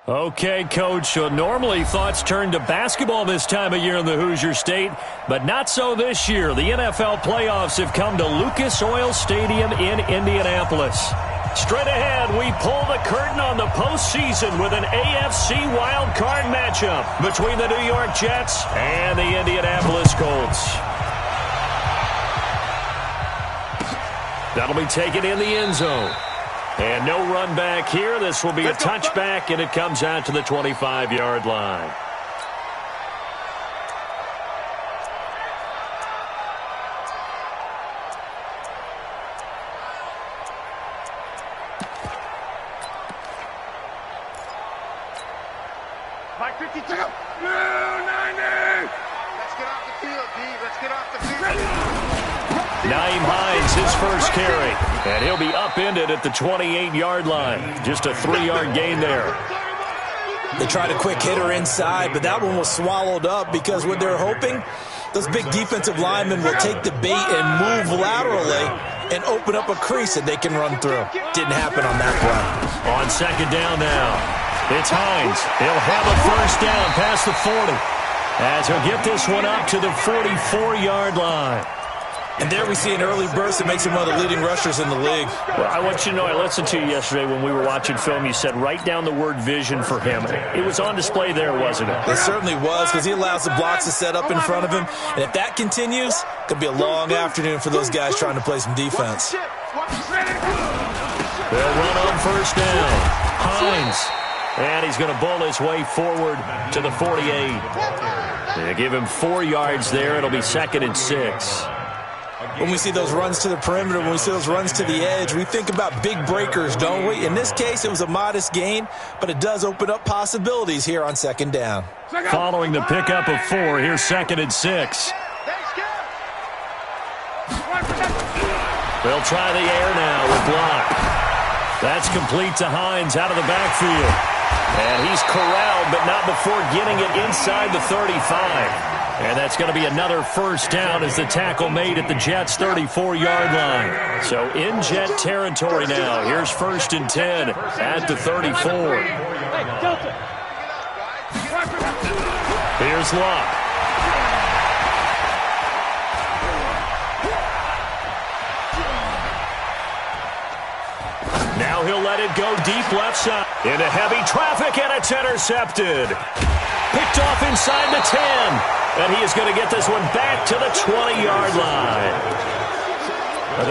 Okay, Coach, so normally thoughts turn to basketball this time of year in the Hoosier State, but not so this year. The NFL playoffs have come to Lucas Oil Stadium in Indianapolis. Straight ahead, we pull the curtain on the postseason with an AFC wildcard matchup between the New York Jets and the Indianapolis Colts. That'll be taken in the end zone. And no run back here. This will be a touchback, and it comes out to the 25-yard line. His first carry, and he'll be upended at the 28-yard line. Just a 3-yard gain there. They tried a quick hitter inside, but that one was swallowed up because what they're hoping, those big defensive linemen will take the bait and move laterally and open up a crease that they can run through. Didn't happen on that play. On second down now, it's Hines. He'll have a first down past the 40 as he'll get this one up to the 44-yard line. And there we see an early burst that makes him one of the leading rushers in the league. Well, I want you to know, I listened to you yesterday when we were watching film. You said write down the word vision for him. It was on display there, wasn't it? It certainly was, because he allows the blocks to set up in front of him. And if that continues, it could be a long afternoon for those guys trying to play some defense. They'll run on first down. Hines. And he's going to bull his way forward to the 48. They give him 4 yards there. It'll be 2nd and 6. When we see those runs to the perimeter, when we see those runs to the edge, we think about big breakers, don't we? In this case, it was a modest gain, but it does open up possibilities here on second down. Following the pickup of 4, here's 2nd and 6. They'll try the air now with block. That's complete to Hines out of the backfield. And he's corralled, but not before getting it inside the 35. And that's going to be another first down as the tackle made at the Jets' 34-yard line. So in Jet territory now. Here's 1st and 10 at the 34. Here's Locke. Now he'll let it go deep left side. Into heavy traffic, and it's intercepted. Picked off inside the 10. And he is going to get this one back to the 20-yard line.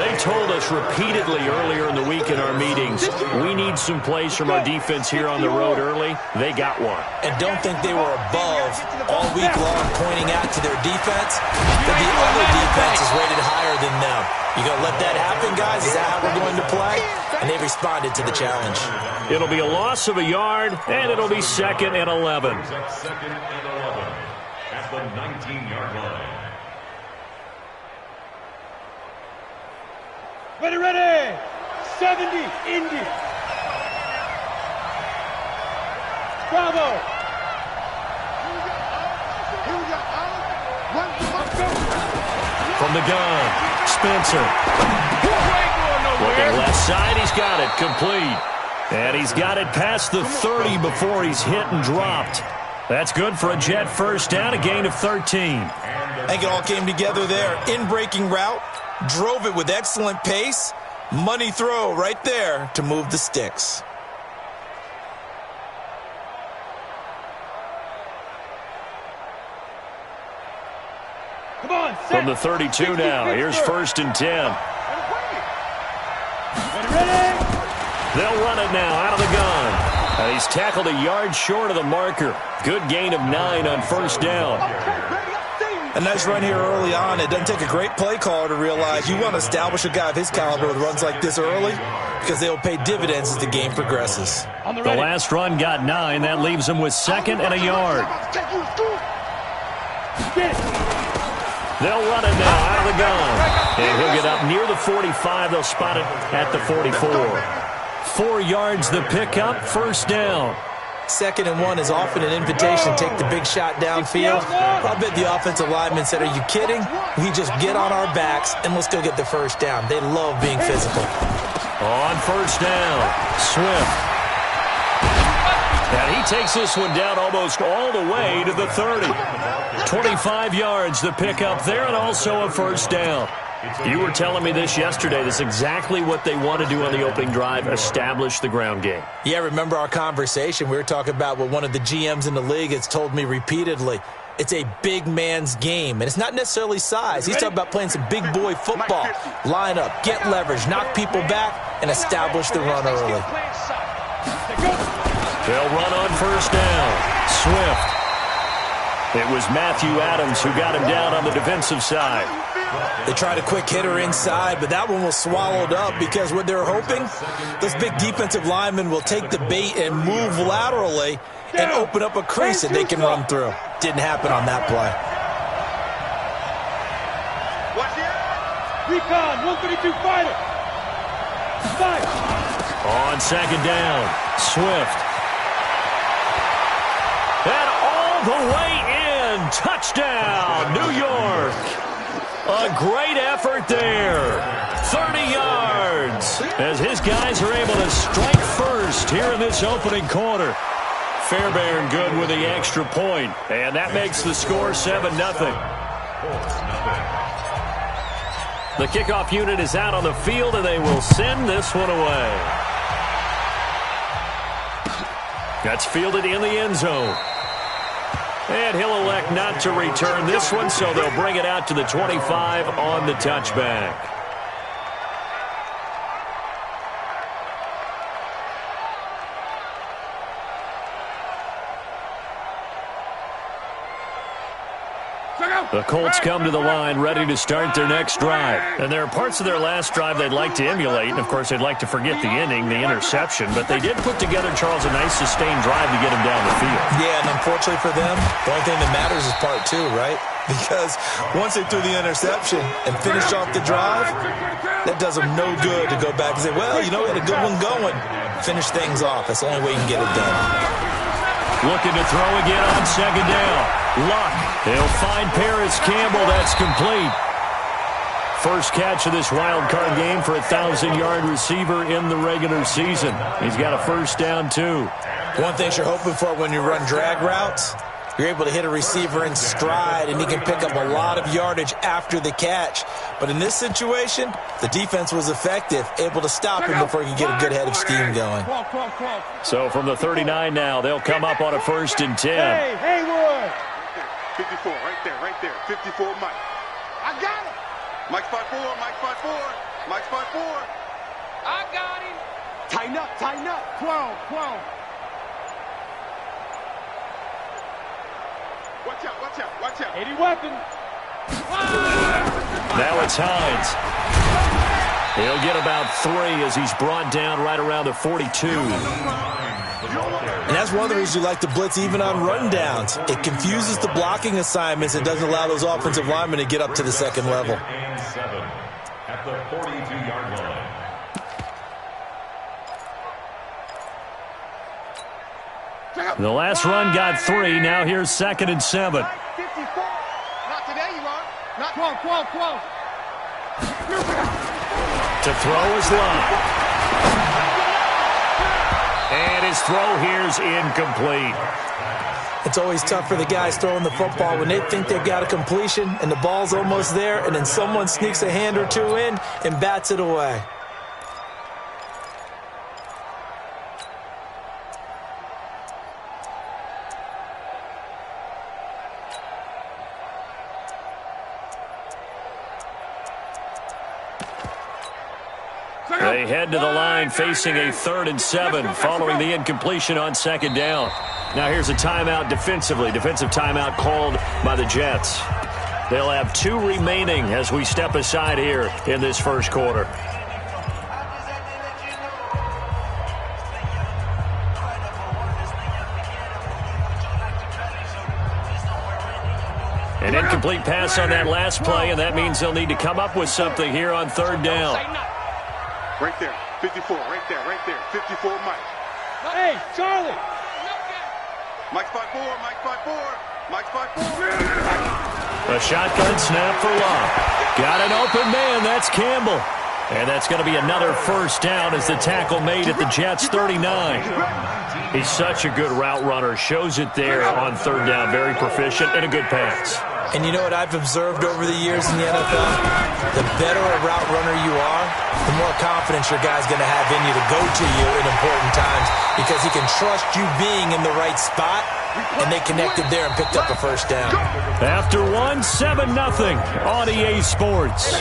They told us repeatedly earlier in the week in our meetings, we need some plays from our defense here on the road early. They got one. And don't think they were above all week long pointing out to their defense that the other defense is rated higher than them. You going to let that happen, guys? Is that how we're going to play? And they responded to the challenge. It'll be a loss of a yard, and it'll be 2nd and 11. At the 19-yard line. Ready! 70, Indy. Bravo. From the gun, Spencer. Looking left side, he's got it complete. And he's got it past the 30 before he's hit and dropped. That's good for a Jet first down, a gain of 13. I think it all came together there. In-breaking route, drove it with excellent pace. Money throw right there to move the sticks. Come on, from the 32 now. Here's 1st and 10. Ready? They'll run it now out of the gun. And he's tackled a yard short of the marker. Good gain of 9 on first down. A nice run here early on. It doesn't take a great play caller to realize you want to establish a guy of his caliber with runs like this early because they'll pay dividends as the game progresses. The last run got 9. That leaves him with 2nd and a yard. They'll run it now out of the gun. And he'll get up near the 45. They'll spot it at the 44. 4 yards the pickup, first down. 2nd and 1 is often an invitation to take the big shot downfield. I bet the offensive lineman said, are you kidding? We just get on our backs and let's go get the first down. They love being physical. On first down, Swift. And he takes this one down almost all the way to the 30. 25 yards the pick up there, and also a first down. You were telling me this yesterday. That's exactly what they want to do on the opening drive, establish the ground game. Yeah, remember our conversation? We were talking about what one of the GMs in the league has told me repeatedly. It's a big man's game, and it's not necessarily size. He's talking about playing some big boy football. Line up, get leverage, knock people back, and establish the run early. They'll run on first down. Swift. It was Matthew Adams who got him down on the defensive side. They tried a quick hitter inside, but that one was swallowed up because what they're hoping, those big defensive linemen will take the bait and move laterally and open up a crease that they can run through. Didn't happen on that play. Recon, 132 fighter. Fight. On second down, Swift. And all the way in. Touchdown, New York. A great effort there. 30 yards as his guys are able to strike first here in this opening quarter. Fairbairn good with the extra point, and that makes the score 7-0. The kickoff unit is out on the field, and they will send this one away. That's fielded in the end zone. And he'll elect not to return this one, so they'll bring it out to the 25 on the touchback. The Colts come to the line ready to start their next drive. And there are parts of their last drive they'd like to emulate. And, of course, they'd like to forget the inning, the interception. But they did put together, Charles, a nice sustained drive to get him down the field. Yeah, and unfortunately for them, the only thing that matters is part two, right? Because once they threw the interception and finished off the drive, that does them no good to go back and say, well, you know, we had a good one going. Finish things off. That's the only way you can get it done. Looking to throw again on second down. Luck. They'll find Paris Campbell. That's complete. First catch of this wild card game for a 1,000-yard receiver in the regular season. He's got a first down, too. One thing you're hoping for when you run drag routes, you're able to hit a receiver in stride, and he can pick up a lot of yardage after the catch. But in this situation, the defense was effective, able to stop him before he could get a good head of steam going. So from the 39 now, they'll come up on a 1st and 10. Hey, Haywood. 54, right there. 54, Mike. I got him. Mike 5-4, Mike 5-4, Mike 5-4. I got him. Tighten up. 12. Watch out. 80 weapon. Now it's Hines. He'll get about 3 as he's brought down right around the 42. And that's one of the reasons you like to blitz even on rundowns. It confuses the blocking assignments and doesn't allow those offensive linemen to get up to the second level. At the 42-yard line. The last run got 3. Now here's 2nd and 7. 54. Not today, you are. Not 12. To throw is Love. And his throw here's incomplete. It's always tough for the guys throwing the football when they think they've got a completion and the ball's almost there, and then someone sneaks a hand or two in and bats it away. They head to the line facing a 3rd and 7 following the incompletion on 2nd down. Now here's a timeout defensively. Defensive timeout called by the Jets. They'll have 2 remaining as we step aside here in this first quarter. An incomplete pass on that last play, and that means they'll need to come up with something here on 3rd down. Right there. 54. Right there. 54, Mike. Hey, Charlie. Mike 5-4, Mike 5-4. A shotgun snap for Love. Got an open man. That's Campbell. And that's going to be another first down as the tackle made at the Jets' 39. He's such a good route runner. Shows it there on third down. Very proficient and a good pass. And you know what I've observed over the years in the NFL? The better a route runner you are, the more confidence your guy's going to have in you to go to you in important times because he can trust you being in the right spot, and they connected there and picked up a first down. After 7-0 on EA Sports.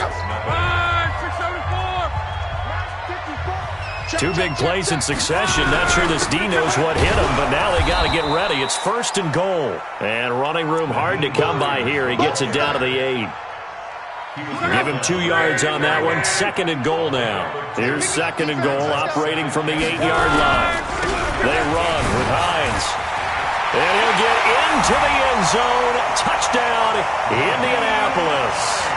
Two big plays in succession. Not sure this D knows what hit him, but now they got to get ready. It's first and goal. And running room hard to come by here. He gets it down to the 8. Give him 2 yards on that one. Second and goal now. Here's second and goal, operating from the 8-yard line. They run with Hines. And he'll get into the end zone. Touchdown, Indianapolis.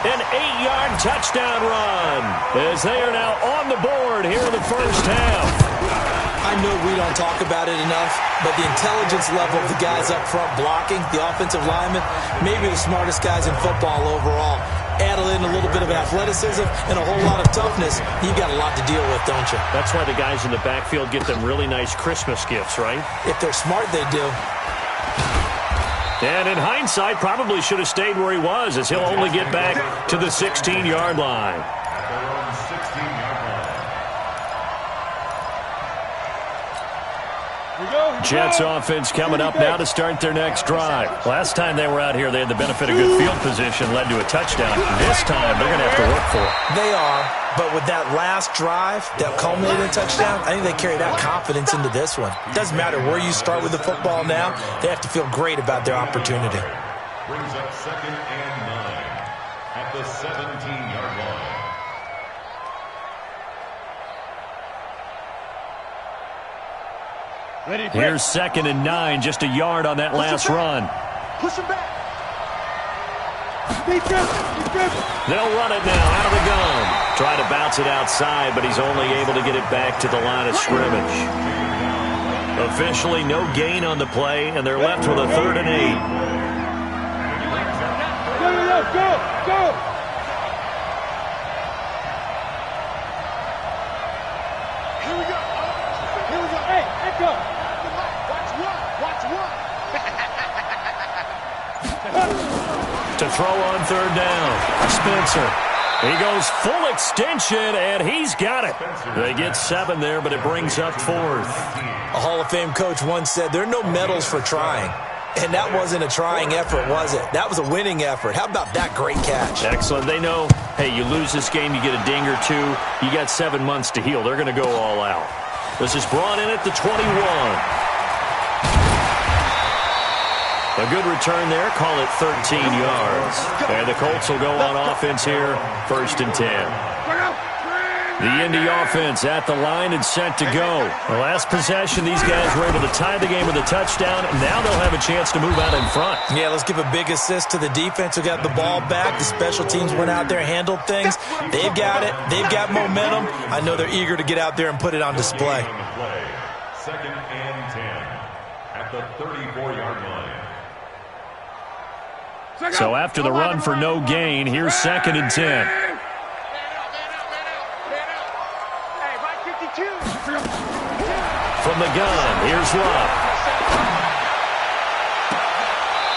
An 8-yard touchdown run as they are now on the board here in the first half. I know we don't talk about it enough, but the intelligence level of the guys up front blocking, the offensive linemen, maybe the smartest guys in football overall. Add in a little bit of athleticism and a whole lot of toughness, you've got a lot to deal with, don't you? That's why the guys in the backfield get them really nice Christmas gifts, right? If they're smart, they do. And in hindsight, probably should have stayed where he was, as he'll only get back to the 16-yard line. Jets offense coming up now to start their next drive. Last time they were out here, they had the benefit of good field position, led to a touchdown. This time, they're going to have to work for it. They are, but with that last drive that culminated in a touchdown, I think they carry that confidence into this one. It doesn't matter where you start with the football now. They have to feel great about their opportunity. Brings up second and 9 at the 17-yard line. Here's second and 9, just a yard on that last run. Push him back. Defense. They'll run it now out of the gun. Try to bounce it outside, but he's only able to get it back to the line of scrimmage. Officially no gain on the play, and they're left with a 3rd and 8. Go. Here we go. Hey, echo. Watch one. To throw on 3rd down, Spencer. He goes full extension, and he's got it. They get 7 there, but it brings up 4th. A Hall of Fame coach once said, there are no medals for trying. And that wasn't a trying effort, was it? That was a winning effort. How about that great catch? Excellent. They know, hey, you lose this game, you get a ding or 2. You got 7 months to heal. They're going to go all out. This is brought in at the 21. A good return there. Call it 13 yards. And the Colts will go on offense here, 1st and 10. The Indy offense at the line and set to go. The last possession, these guys were able to tie the game with a touchdown. Now they'll have a chance to move out in front. Yeah, let's give a big assist to the defense who got the ball back. The special teams went out there, handled things. They've got it. They've got momentum. I know they're eager to get out there and put it on display. 2nd and 10 at the 34-yard line. So after the run for no gain, here's 2nd and 10. From the gun, here's Love.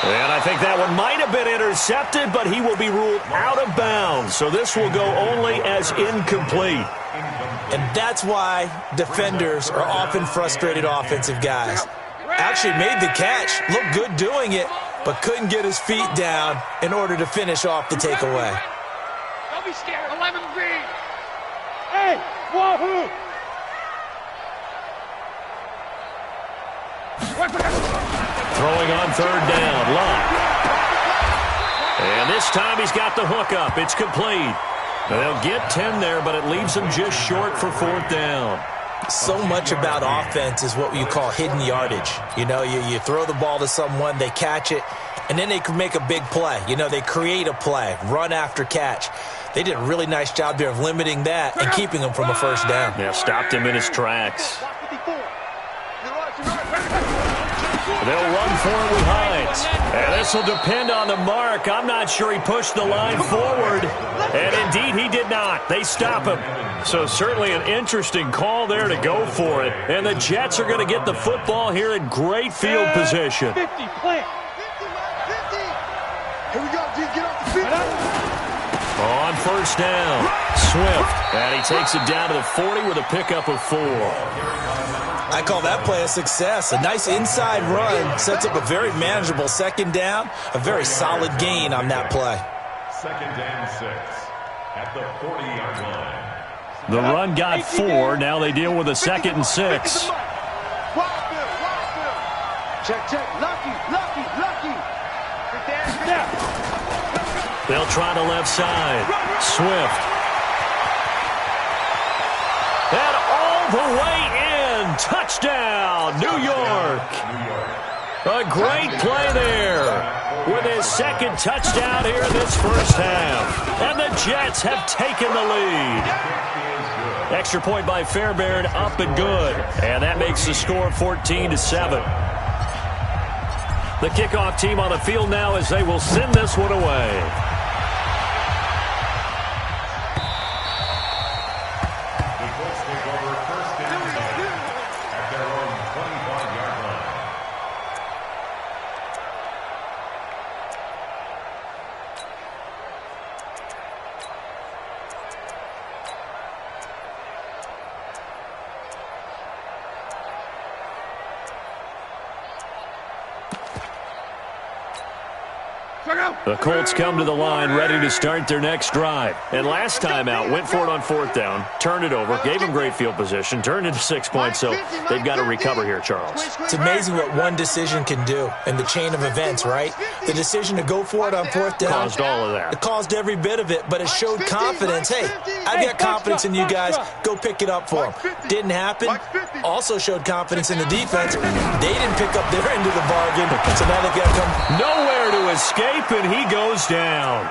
And I think that one might have been intercepted, but he will be ruled out of bounds. So this will go only as incomplete. And that's why defenders are often frustrated offensive guys. Actually made the catch, looked good doing it, but couldn't get his feet down in order to finish off the takeaway. Don't be scared. 11B. Hey, wahoo! Throwing on 3rd down, Love. And this time he's got the hook up. It's complete. They'll get 10 there, but it leaves them just short for 4th down. So much about offense is what you call hidden yardage. You know, you throw the ball to someone, they catch it, and then they can make a big play. You know, they create a play, run after catch. They did a really nice job there of limiting that and keeping him from a 1st down. Yeah, stopped him in his tracks. They'll run for it with Hines. defense. And this will depend on the mark. I'm not sure he pushed the line forward. And indeed, he did not. They stop him. So certainly an interesting call there to go for it. And the Jets are going to get the football here in great field position. 50, plant. 50. Here we go, D. Get off the field. On first down, Swift. And he takes it down to the 40 with a pickup of 4. I call that play a success. A nice inside run sets up a very manageable second down. A very solid gain on that play. Second and 6 at the 40-yard line. The run got 4. Now they deal with a 2nd and 6. Check, check. Lucky. They'll try the left side. Swift. And all the way in. Touchdown, New York. A great play there with his 2nd touchdown here in this first half. And the Jets have taken the lead. Extra point by Fairbairn, up and good. And that makes the score 14-7. The kickoff team on the field now as they will send this one away. The Colts come to the line ready to start their next drive. And last time out, went for it on 4th down, turned it over, gave them great field position, turned into 6 points, so they've got to recover here, Charles. It's amazing what one decision can do in the chain of events, right? The decision to go for it on 4th down. Caused all of that. It caused every bit of it, but it showed confidence. Hey, I've got confidence in you guys. Go pick it up for them. Didn't happen. Also showed confidence in the defense. They didn't pick up their end of the bargain, so now they've got to come nowhere to escape, and he goes down.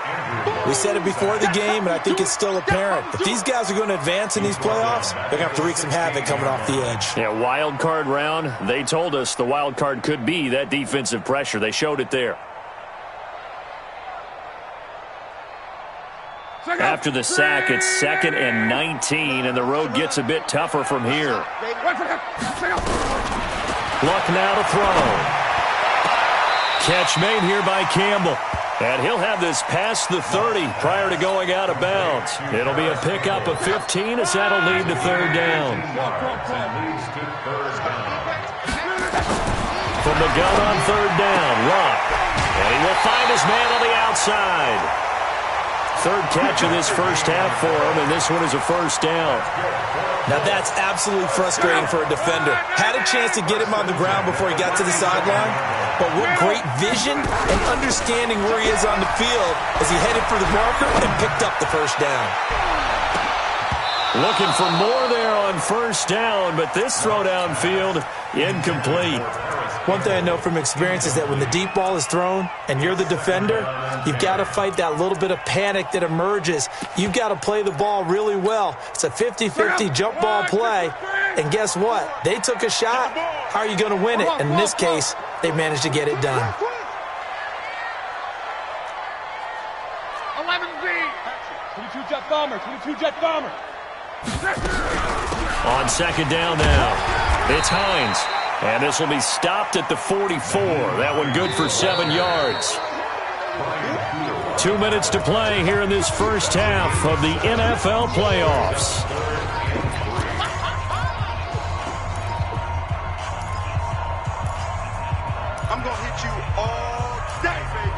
We said it before the game, and I think it's still apparent. If these guys are going to advance in these playoffs, they're going to have to wreak some havoc coming off the edge. Yeah, wild card round. They told us the wild card could be that defensive pressure. They showed it there. After the sack, it's 2nd and 19, and the road gets a bit tougher from here. Luck now to throw. Catch made here by Campbell. And he'll have this past the 30 prior to going out of bounds. It'll be a pickup of 15 as that'll lead to 3rd down. From the gun on 3rd down, Luck. And he will find his man on the outside. 3rd catch of this first half for him, and this one is a 1st down. Now that's absolutely frustrating for a defender. Had a chance to get him on the ground before he got to the sideline, but what great vision and understanding where he is on the field as he headed for the marker and picked up the 1st down. Looking for more there on 1st down, but this throw downfield incomplete. One thing I know from experience is that when the deep ball is thrown and you're the defender, you've got to fight that little bit of panic that emerges. You've got to play the ball really well. It's a 50-50 jump ball play, and guess what? They took a shot. How are you going to win it? And in this case, they managed to get it done. 22 jet bomber, 22 jet bomber. On 2nd down now, it's Hines. And this will be stopped at the 44. That one good for 7 yards. 2 minutes to play here in this first half of the NFL playoffs. I'm going to hit you all day, baby.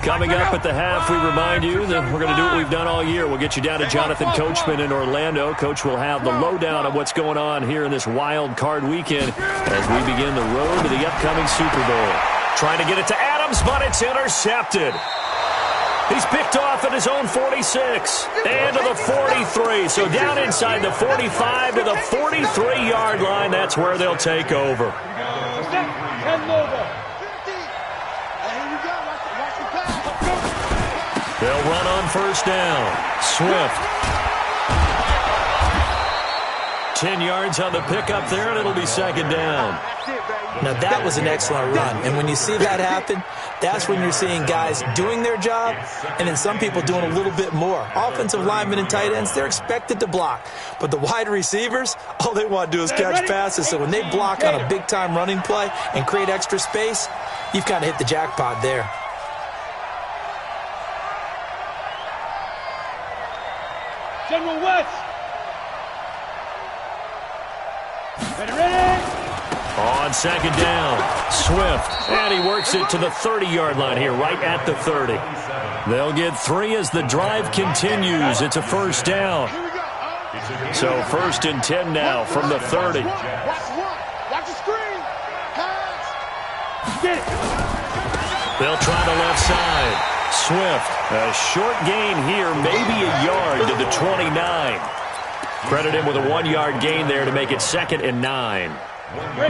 Coming up at the half, we remind you that we're going to do what we've done all year. We'll get you down to Jonathan Coachman in Orlando. Coach will have the lowdown of what's going on here in this wild card weekend as we begin the road to the upcoming Super Bowl. Trying to get it to Adams, but it's intercepted. He's picked off at his own 46 and to the 43. So down inside the 45 to the 43-yard line. That's where they'll take over. They'll run on 1st down. Swift. 10 yards on the pickup there, and it'll be 2nd down. Now, that was an excellent run. And when you see that happen, that's when you're seeing guys doing their job and then some people doing a little bit more. Offensive linemen and tight ends, they're expected to block. But the wide receivers, all they want to do is catch passes. So when they block on a big-time running play and create extra space, you've kind of hit the jackpot there. General West. Ready. On second down, Swift, and he works it to the 30-yard line here, right at the 30. They'll get 3 as the drive continues. It's a first down. So 1st and 10 now from the 30. Watch the screen. Pass. They'll try the left side. Swift, a short gain here, maybe a yard to the 29. Credit him with a 1-yard gain there to make it 2nd and 9.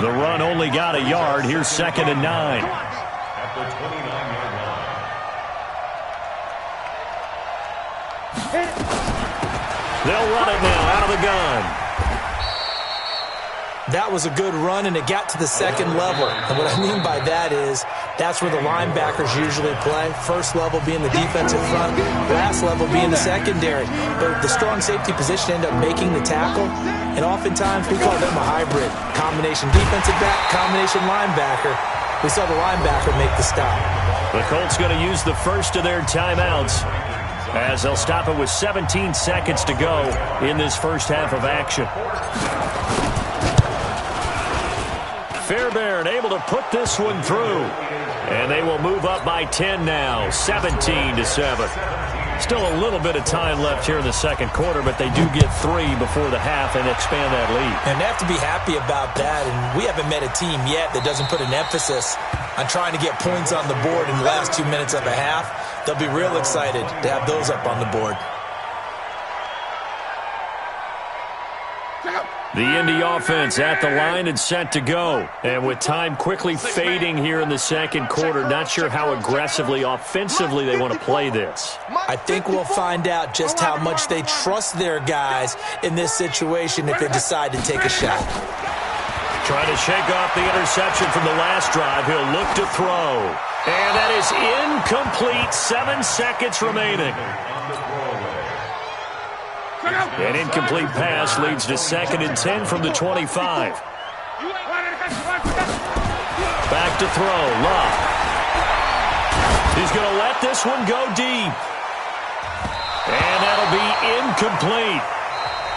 The run only got a yard. Here's 2nd and 9. At the 29-yard line. They'll run it now out of the gun. That was a good run, and it got to the second level. And what I mean by that is that's where the linebackers usually play. First level being the defensive front, last level being the secondary. But the strong safety position ended up making the tackle, and oftentimes we call them a hybrid. Combination defensive back, combination linebacker. We saw the linebacker make the stop. The Colts going to use the first of their timeouts as they'll stop it with 17 seconds to go in this first half of action. Fairbairn able to put this one through. And they will move up by 10 now, 17-7. Still a little bit of time left here in the second quarter, but they do get 3 before the half and expand that lead. And they have to be happy about that. And we haven't met a team yet that doesn't put an emphasis on trying to get points on the board in the last 2 minutes of a half. They'll be real excited to have those up on the board. The Indy offense at the line and set to go. And with time quickly fading here in the second quarter, not sure how aggressively, offensively they want to play this. I think we'll find out just how much they trust their guys in this situation if they decide to take a shot. Trying to shake off the interception from the last drive. He'll look to throw. And that is incomplete. 7 seconds remaining. An incomplete pass leads to 2nd and 10 from the 25. Back to throw. Love. He's going to let this one go deep. And that'll be incomplete.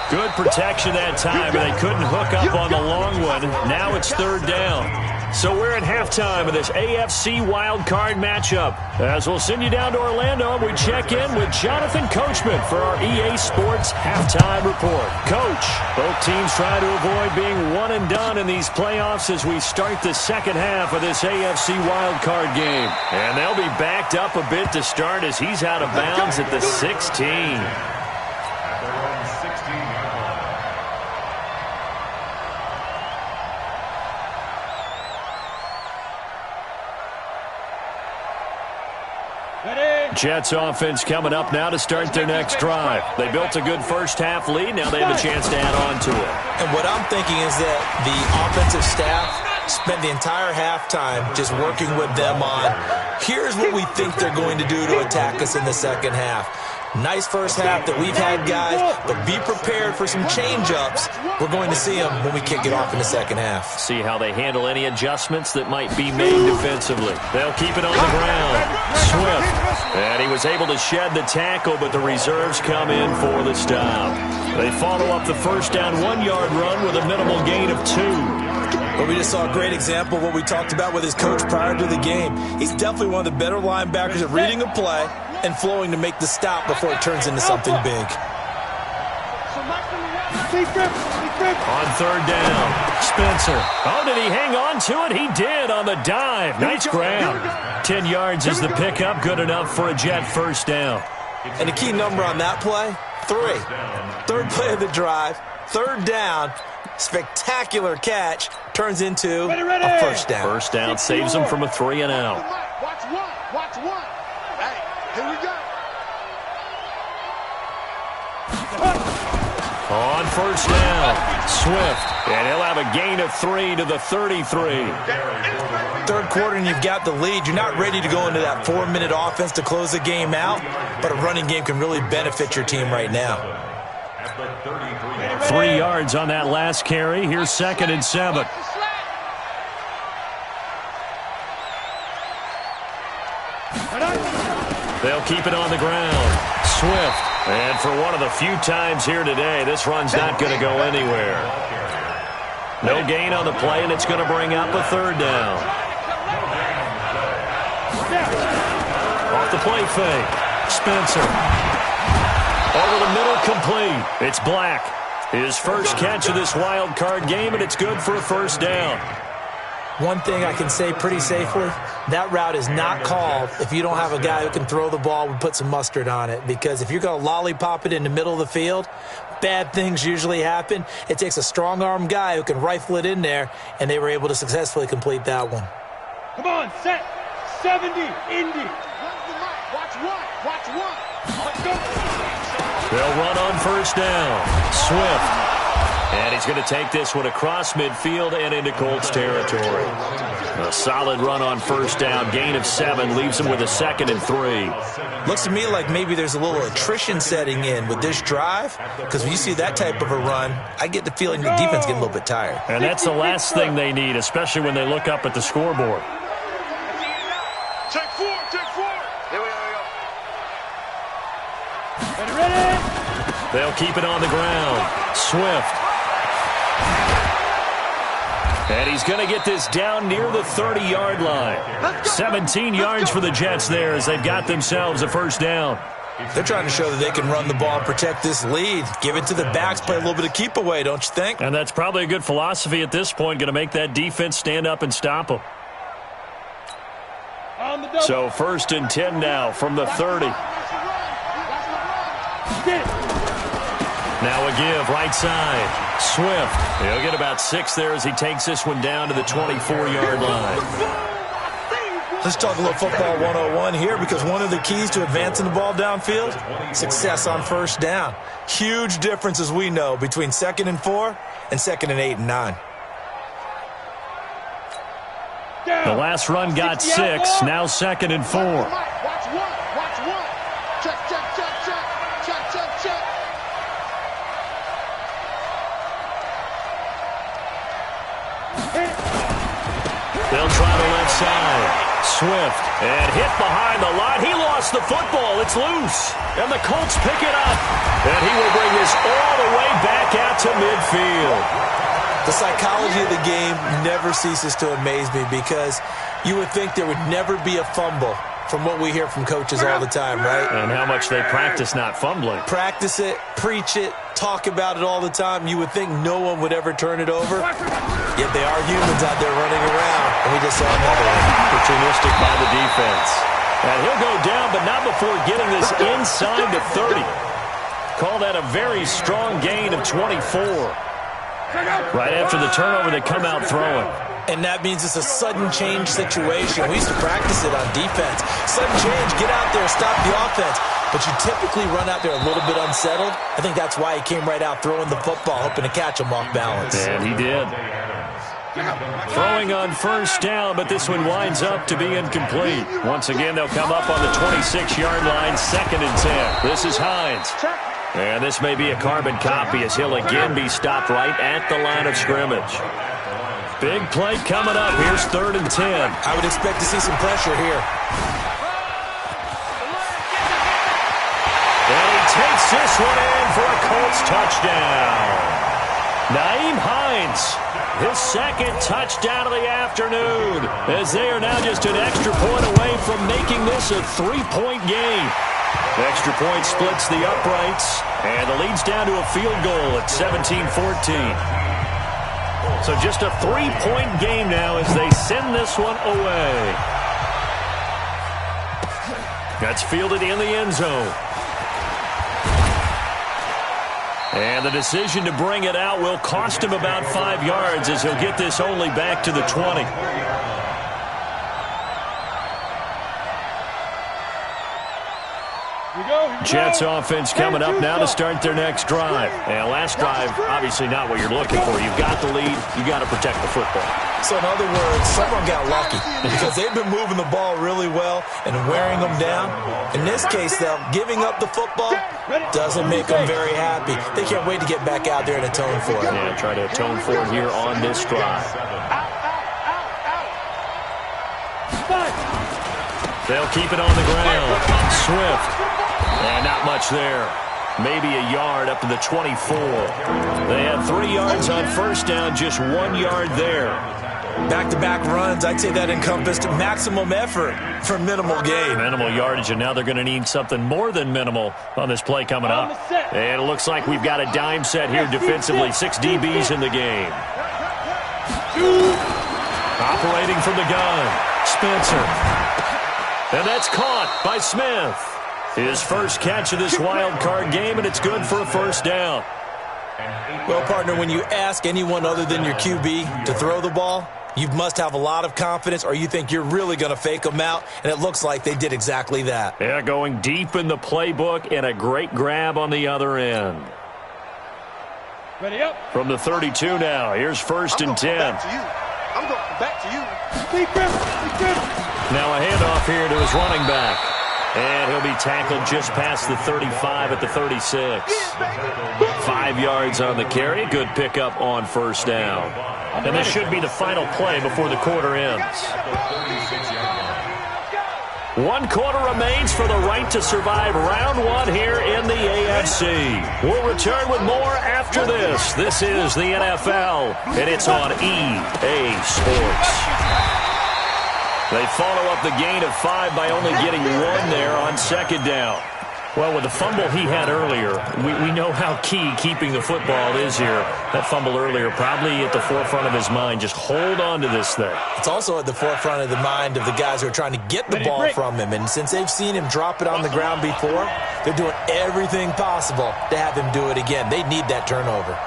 Good protection that time, but they couldn't hook up on the long one. Now it's 3rd down. So we're at halftime of this AFC wildcard matchup. As we'll send you down to Orlando, we check in with Jonathan Coachman for our EA Sports Halftime Report. Coach, both teams try to avoid being one and done in these playoffs as we start the second half of this AFC wildcard game. And they'll be backed up a bit to start as he's out of bounds at the 16. Jets offense coming up now to start their next drive. They built a good first half lead. Now they have a chance to add on to it. And what I'm thinking is that the offensive staff spent the entire halftime just working with them on, here's what we think they're going to do to attack us in the second half. Nice first half that we've had, guys, but be prepared for some change-ups. We're going to see them when we kick it off in the second half. See how they handle any adjustments that might be made defensively. They'll keep it on the ground. Swift. And he was able to shed the tackle, but the reserves come in for the stop. They follow up the first down 1-yard run with a minimal gain of 2. But we just saw a great example of what we talked about with his coach prior to the game. He's definitely one of the better linebackers at reading a play and flowing to make the stop before it turns into something big. On 3rd down, Spencer. Oh, did he hang on to it? He did on the dive. Nice grab. 10 yards is the pickup. Good enough for a Jet first down. And the key number on that play, 3. 3rd play of the drive, 3rd down. Spectacular catch turns into a first down. First down saves him from a 3 and out. Watch one. Hey, here we go. On first down, Swift. And he'll have a gain of 3 to the 33. Third quarter and you've got the lead. You're not ready to go into that 4-minute offense to close the game out, but a running game can really benefit your team right now. 3 yards on that last carry. Here's 2nd and 7. They'll keep it on the ground. Swift. And for one of the few times here today, this run's not going to go anywhere. No gain on the play, and it's going to bring up a 3rd down. Off the play fake. Spencer. Over the middle, complete. It's Black. His first catch of this wild card game, and it's good for a 1st down. One thing I can say pretty safely, that route is not called if you don't have a guy who can throw the ball and put some mustard on it. Because if you're going to lollipop it in the middle of the field, bad things usually happen. It takes a strong-arm guy who can rifle it in there, and they were able to successfully complete that one. Come on, set. 70, Indy. Watch one. Watch one. Let's go. They'll run on first down. Swift. And he's going to take this one across midfield and into Colts territory. A solid run on first down. Gain of 7 leaves him with a 2nd and 3. Looks to me like maybe there's a little attrition setting in with this drive, because when you see that type of a run, I get the feeling the defense getting a little bit tired. And that's the last thing they need, especially when they look up at the scoreboard. Check 4. Here we go. Ready? They'll keep it on the ground. Swift. And he's going to get this down near the 30-yard line. 17 yards for the Jets there as they've got themselves a 1st down. They're trying to show that they can run the ball and protect this lead. Give it to the backs, play a little bit of keep away, don't you think? And that's probably a good philosophy at this point, going to make that defense stand up and stop them. So 1st and 10 now from the 30. Now a give, right side. Swift. He'll get about 6 there as he takes this one down to the 24-yard line. Let's talk a little football 101 here, because one of the keys to advancing the ball downfield, success on first down. Huge difference, as we know, between 2nd and 4 and 2nd and 8 and 9. The last run got 6, now 2nd and 4. Watch one. Check. They'll try the left side. Swift. And hit behind the line. He lost the football. It's loose. And the Colts pick it up. And he will bring this all the way back out to midfield. The psychology of the game never ceases to amaze me, because you would think there would never be a fumble from what we hear from coaches all the time, right? And how much they practice not fumbling. Practice it, preach it, talk about it all the time. You would think no one would ever turn it over. Yet they are humans out there running around, and we just saw another one. Opportunistic by the defense. And he'll go down, but not before getting this inside the 30. Call that a very strong gain of 24. Right after the turnover, they come out throwing. And that means it's a sudden change situation. We used to practice it on defense. Sudden change, get out there, stop the offense. But you typically run out there a little bit unsettled. I think that's why he came right out throwing the football, hoping to catch him off balance. And he did. Throwing on first down, but this one winds up to be incomplete. Once again, they'll come up on the 26-yard line, 2nd and 10. This is Hines. And this may be a carbon copy as he'll again be stopped right at the line of scrimmage. Big play coming up. Here's 3rd and 10. I would expect to see some pressure here. And he takes this one in for a Colts touchdown. Nyheim Hines, his 2nd touchdown of the afternoon, as they are now just an extra point away from making this a 3-point game. The extra point splits the uprights, and the lead's down to a field goal at 17-14. So just a 3-point game now as they send this one away. That's fielded in the end zone. And the decision to bring it out will cost him about 5 yards as he'll get this only back to the 20. Jets offense coming up now to start their next drive. And last drive, obviously not what you're looking for. You've got the lead. You got to protect the football. So in other words, someone got lucky because they've been moving the ball really well and wearing them down. In this case, though, giving up the football doesn't make them very happy. They can't wait to get back out there and atone for it. Yeah, try to atone for it here on this drive. They'll keep it on the ground. Swift. And not much there. Maybe a yard up to the 24. They had 3 yards on first down, just 1 yard there. Back-to-back runs, I'd say that encompassed maximum effort for minimal gain. Minimal yardage, and now they're going to need something more than minimal on this play coming up. And it looks like we've got a dime set here defensively. 6 DBs in the game. Operating from the gun, Spencer. And that's caught by Smith. His first catch of this wild card game, and it's good for a first down. Well, partner, when you ask anyone other than your QB to throw the ball, you must have a lot of confidence or you think you're really going to fake them out, and it looks like they did exactly that. Yeah, going deep in the playbook and a great grab on the other end. Ready up. From the 32 now, here's first and 10. I'm going back to you. Now a handoff here to his running back. And he'll be tackled just past the 35 at the 36. 5 yards on the carry. Good pickup on first down. And this should be the final play before the quarter ends. 1 quarter remains for the right to survive round 1 here in the AFC. We'll return with more after this. This is the NFL, and it's on EA Sports. They follow up the gain of 5 by only getting 1 there on second down. Well, with the fumble he had earlier, we know how key keeping the football is here. That fumble earlier probably at the forefront of his mind. Just hold on to this thing. It's also at the forefront of the mind of the guys who are trying to get the ball from him. And since they've seen him drop it on the ground before, they're doing everything possible to have him do it again. They need that turnover.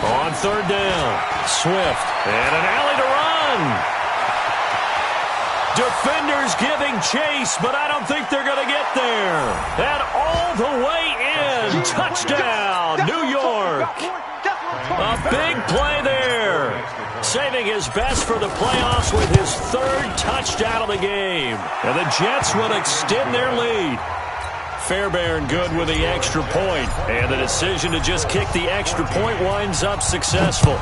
On third down, Swift, and an alley to run. Defenders giving chase, but I don't think they're going to get there. And all the way in, touchdown, New York. A big play there. Saving his best for the playoffs with his 3rd touchdown of the game. And the Jets will extend their lead. Fairbairn good with the extra point, and the decision to just kick the extra point winds up successful.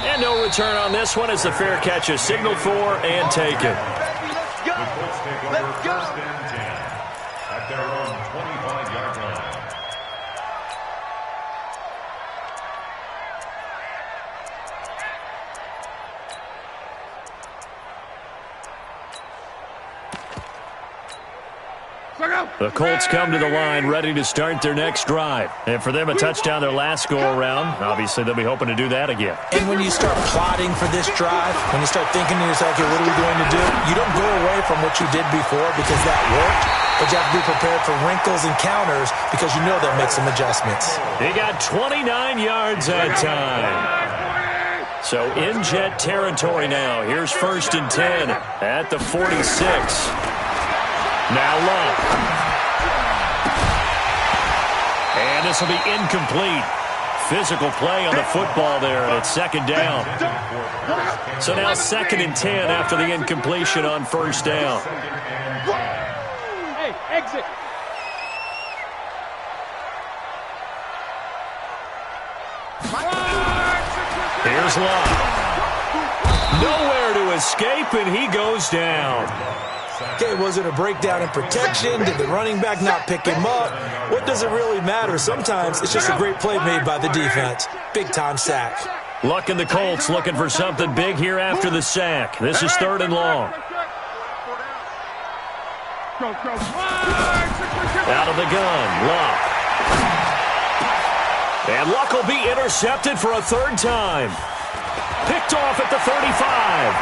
And no return on this one as the fair catch is signaled for and taken. Let's go. Let's go. At their own 25-yard line. The Colts come to the line ready to start their next drive. And for them, a touchdown their last go-around. Obviously, they'll be hoping to do that again. And when you start plotting for this drive, when you start thinking to yourself, okay, what are we going to do? You don't go away from what you did before because that worked, but you have to be prepared for wrinkles and counters because you know they'll make some adjustments. He got 29 yards that time. So in Jet territory now. Here's first and 10 at the 46. Now Love. And this will be incomplete. Physical play on the football there, and it's second down. So now second and 10 after the incompletion on first down. Hey, exit. Here's Love. Nowhere to escape, and he goes down. Okay, was it a breakdown in protection? Did the running back not pick him up? What does it really matter? Sometimes it's just a great play made by the defense. Big-time sack. Luck in the Colts looking for something big here after the sack. This is 3rd and long. Out of the gun, Luck. And Luck will be intercepted for a 3rd time. Picked off at the 35.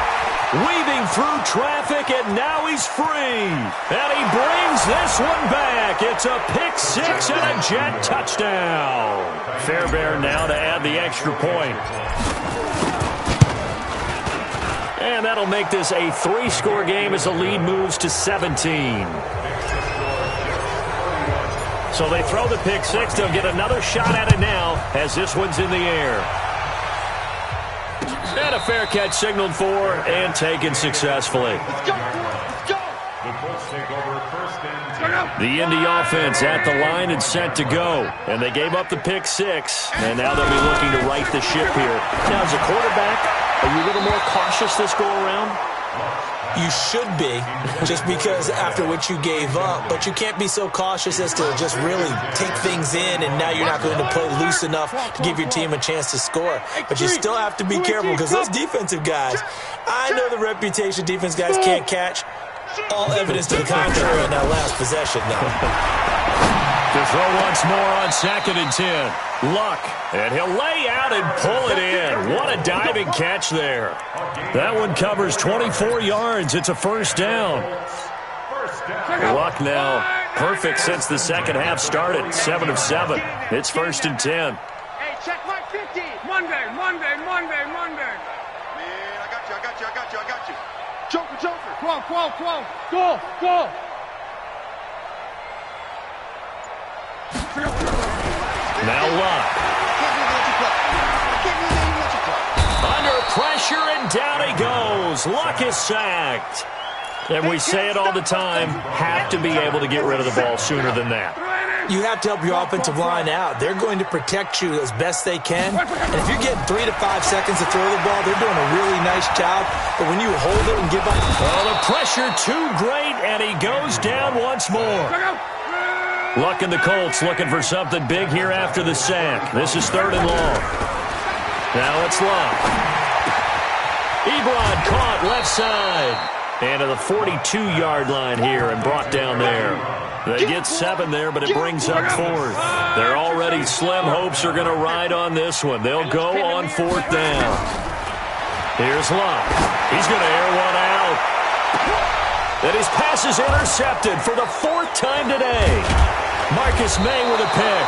Weaving through traffic, and now he's free. And he brings this one back. It's a pick 6 and a Jet touchdown. Fairbairn now to add the extra point. And that'll make this a 3-score game as the lead moves to 17. So they throw the pick six. They'll get another shot at it now as this one's in the air. And a fair catch signaled for and taken successfully. Let's go. Let's go. The Colts take over first and 10. The Indy offense at the line and set to go. And they gave up the pick six. And now they'll be looking to right the ship here. Now, as a quarterback, are you a little more cautious this go around? You should be, just because after what you gave up. But you can't be so cautious as to just really take things in, and now you're not going to play loose enough to give your team a chance to score. But you still have to be careful because those defensive guys, I know the reputation defense guys can't catch. All evidence to the contrary on that last possession, though. To throw once more on 2nd and 10. Luck, and he'll lay out and pull it in. What a diving catch there. That one covers 24 yards. It's a first down. Luck now perfect since the second half started. 7 of 7. It's 1st and 10. Hey, check my 50. Monday. Man, I got you. Joker. 12. Go. Now Luck. Under pressure, and down he goes. Luck is sacked. And we say it all the time, have to be able to get rid of the ball sooner than that. You have to help your offensive line out. They're going to protect you as best they can. And if you're getting 3 to 5 seconds to throw the ball, they're doing a really nice job. But when you hold it and give up... Well, the pressure too great, and he goes down once more. Luck and the Colts looking for something big here after the sack. This is 3rd and long. Now it's Luck. Ebron caught left side. And to the 42-yard line here and brought down there. They get 7 there, but it brings up 4th. Their already slim hopes are going to ride on this one. They'll go on 4th down. Here's Luck. He's going to air one out. And his pass is intercepted for the 4th time today. Marcus May with a pick.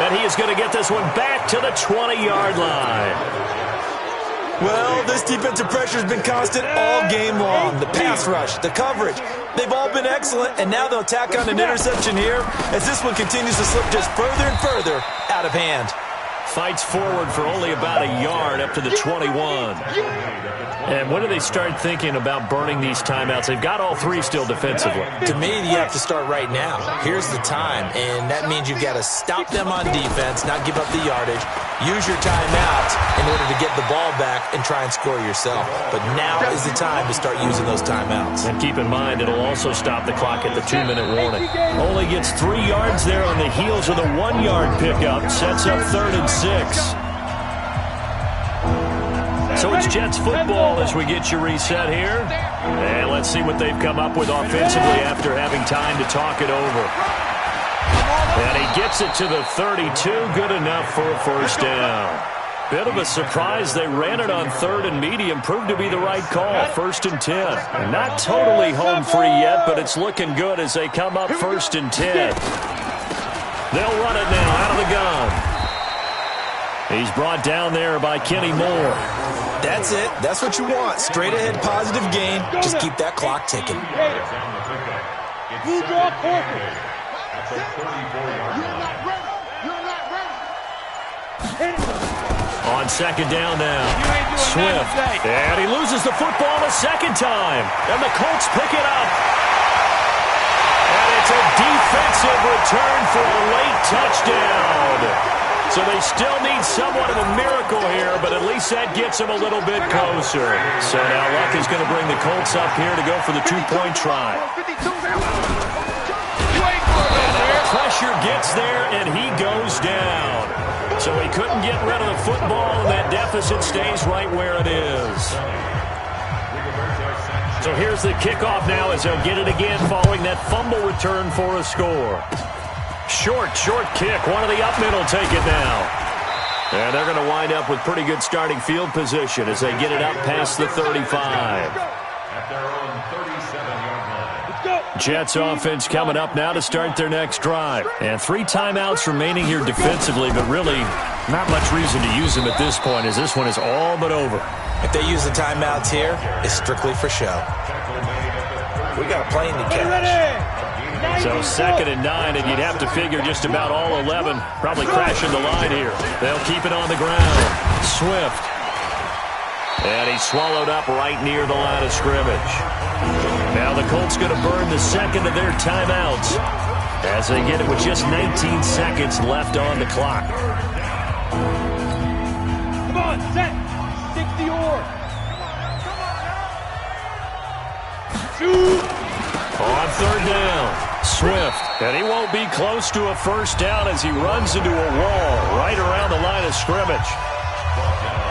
And he is going to get this one back to the 20-yard line. Well, this defensive pressure has been constant all game long. The pass rush, the coverage, they've all been excellent, and now they'll tack on an interception here as this one continues to slip just further and further out of hand. Fights forward for only about a yard up to the 21. And when do they start thinking about burning these timeouts? They've got all 3 still defensively. To me, you have to start right now. Here's the time, and that means you've got to stop them on defense, not give up the yardage, use your timeouts in order to get the ball back and try and score yourself. But now is the time to start using those timeouts. And keep in mind, it'll also stop the clock at the 2-minute warning. Only gets 3 yards there on the heels of the 1-yard pickup. Sets up 3rd and 6. So it's Jets football as we get you reset here. And let's see what they've come up with offensively after having time to talk it over. And he gets it to the 32. Good enough for a first down. Bit of a surprise. They ran it on 3rd and medium. Proved to be the right call. 1st and 10. And not totally home free yet, but it's looking good as they come up 1st and 10. They'll run it now out of the gun. He's brought down there by Kenny Moore. That's it. That's what you want. Straight ahead positive gain. Just keep that clock ticking. You draw corporate. On 2nd down now. Swift. And he loses the football a 2nd time. And the Colts pick it up. And it's a defensive return for a late touchdown. So they still need somewhat of a miracle here, but at least that gets them a little bit closer. So now Luck is going to bring the Colts up here to go for the 2-point try. And pressure gets there, and he goes down. So he couldn't get rid of the football, and that deficit stays right where it is. So here's the kickoff now as they'll get it again following that fumble return for a score. Short kick. One of the up middle take it now. And they're going to wind up with pretty good starting field position as they get it up past the 35. At their own 37-yard line. Jets offense coming up now to start their next drive. And 3 timeouts remaining here defensively, but really not much reason to use them at this point as this one is all but over. If they use the timeouts here, it's strictly for show. We got a plane to catch. So 2nd and 9, and you'd have to figure just about all 11 probably crashing the line here. They'll keep it on the ground. Swift. And he's swallowed up right near the line of scrimmage. Now the Colts going to burn the second of their timeouts as they get it with just 19 seconds left on the clock. Come on, set. 60 or. Shoot. On 3rd down, Swift. And he won't be close to a first down as he runs into a wall right around the line of scrimmage.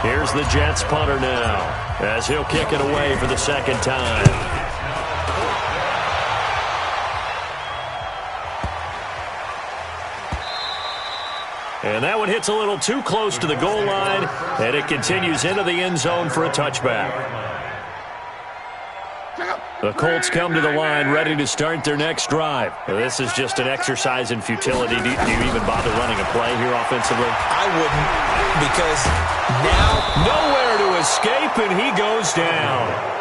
Here's the Jets punter now as he'll kick it away for the second time. And that one hits a little too close to the goal line, and it continues into the end zone for a touchback. The Colts come to the line ready to start their next drive. This is just an exercise in futility. Do you even bother running a play here offensively? I wouldn't, because now nowhere to escape, and he goes down.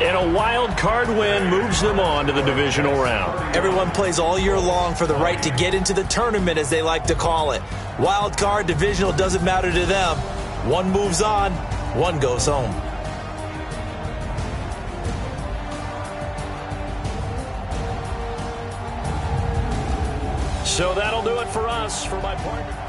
And a wild card win moves them on to the divisional round. everyone plays all year long for the right to get into the tournament, as they like to call it. Wild card, divisional, doesn't matter to them. One moves on, one goes home. So that'll do it for us. For my partner.